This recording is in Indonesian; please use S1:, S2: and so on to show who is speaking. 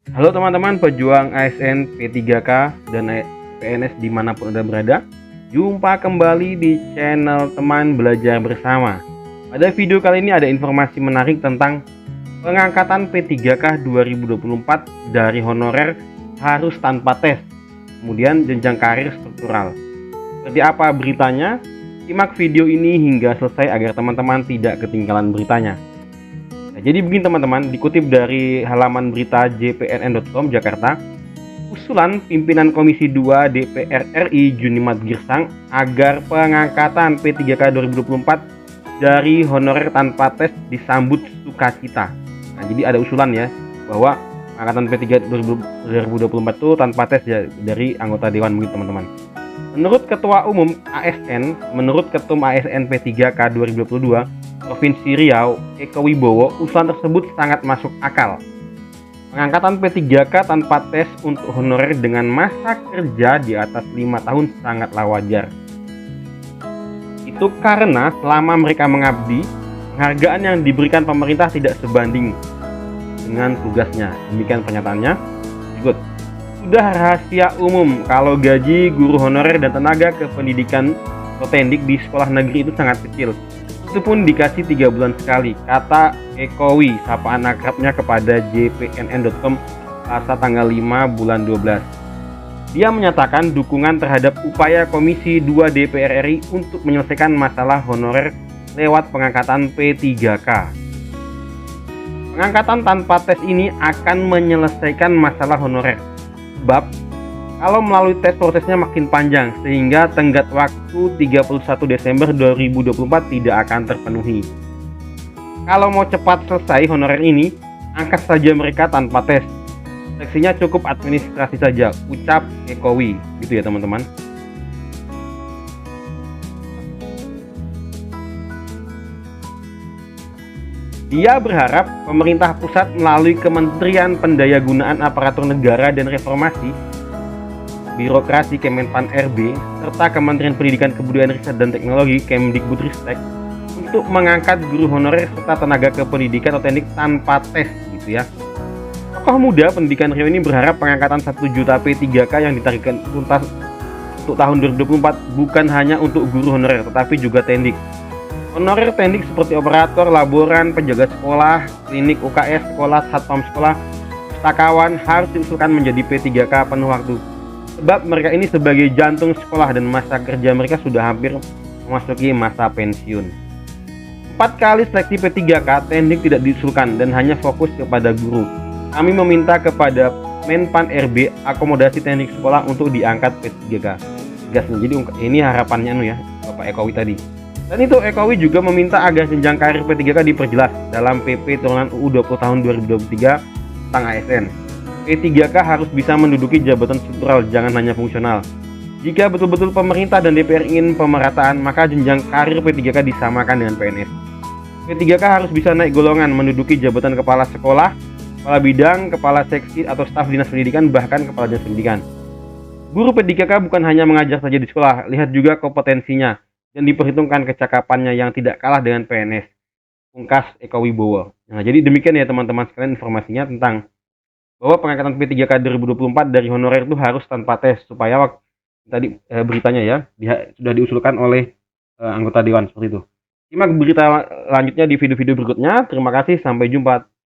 S1: Halo teman-teman pejuang ASN P3K dan PNS dimanapun Anda berada. Jumpa kembali di channel teman belajar bersama. Pada video kali ini ada informasi menarik tentang pengangkatan P3K 2024 dari honorer harus tanpa tes, kemudian jenjang karir struktural. Seperti apa beritanya? Simak video ini hingga selesai agar teman-teman tidak ketinggalan beritanya. Jadi begini teman-teman, dikutip dari halaman berita jpnn.com Jakarta, usulan pimpinan Komisi 2 DPR RI Junimat Girsang agar pengangkatan P3K 2024 dari honorer tanpa tes disambut sukacita. Nah, jadi ada usulan ya bahwa pengangkatan P3 2024 itu tanpa tes ya dari anggota dewan mungkin teman-teman. Menurut Ketua Umum ASN, menurut Ketum ASN P3K 2022 Provinsi Riau, Eko Wibowo, usulan tersebut sangat masuk akal. Pengangkatan P3K tanpa tes untuk honorer dengan masa kerja di atas 5 tahun sangatlah wajar. Itu karena selama mereka mengabdi, penghargaan yang diberikan pemerintah tidak sebanding dengan tugasnya. Demikian pernyataannya. Berikut. Sudah rahasia umum kalau gaji guru honorer dan tenaga kependidikan atau tendik di sekolah negeri itu sangat kecil. Itu pun dikasih 3 bulan sekali, kata Ekowi, sapaan akrabnya kepada jpnn.com Selasa tanggal 5 bulan 12. Dia menyatakan dukungan terhadap upaya Komisi 2 DPR RI untuk menyelesaikan masalah honorer lewat pengangkatan P3K. Pengangkatan tanpa tes ini akan menyelesaikan masalah honorer, sebab kalau melalui tes prosesnya makin panjang sehingga tenggat waktu 31 Desember 2024 tidak akan terpenuhi. Kalau mau cepat selesai honorer ini, angkat saja mereka tanpa tes. Seleksinya cukup administrasi saja, ucap Ekowi. Gitu ya teman-teman. Dia berharap pemerintah pusat melalui Kementerian Pendayagunaan Aparatur Negara dan Reformasi Birokrasi Kemenpan RB serta Kementerian Pendidikan Kebudayaan Riset dan Teknologi Kemdikbudristek untuk mengangkat guru honorer serta tenaga kependidikan atau teknik tanpa tes gitu ya. Tokoh muda pendidikan Riau ini berharap pengangkatan 1 juta P3K yang ditarikkan tuntas untuk tahun 2024 bukan hanya untuk guru honorer tetapi juga tendik. Honorer tendik seperti operator, laboran, penjaga sekolah, klinik UKS, sekolah, satpam sekolah, pustakawan harus diusulkan menjadi P3K penuh waktu. Sebab mereka ini sebagai jantung sekolah dan masa kerja mereka sudah hampir memasuki masa pensiun. 4 kali seleksi P3K, tendik tidak diusulkan dan hanya fokus kepada guru. Kami meminta kepada Menpan RB akomodasi tendik sekolah untuk diangkat P3K. Gasnya. Jadi ini harapannya ya, Bapak Ekowi tadi. Dan itu Ekowi juga meminta agar jenjang karir P3K diperjelas dalam PP Turunan UU 20 tahun 2023 tentang ASN. P3K harus bisa menduduki jabatan struktural, jangan hanya fungsional. Jika betul-betul pemerintah dan DPR ingin pemerataan, maka jenjang karir P3K disamakan dengan PNS. P3K harus bisa naik golongan, menduduki jabatan kepala sekolah, kepala bidang, kepala seksi atau staf dinas pendidikan, bahkan kepala dinas pendidikan. Guru P3K bukan hanya mengajar saja di sekolah, lihat juga kompetensinya dan diperhitungkan kecakapannya yang tidak kalah dengan PNS. Pungkas Eko Wibowo. Nah, jadi demikian ya teman-teman sekalian informasinya tentang bahwa pengangkatan P3K 2024 dari honorer itu harus tanpa tes supaya tadi beritanya ya sudah diusulkan oleh anggota dewan seperti itu. Simak berita lanjutnya di video-video berikutnya. Terima kasih, sampai jumpa.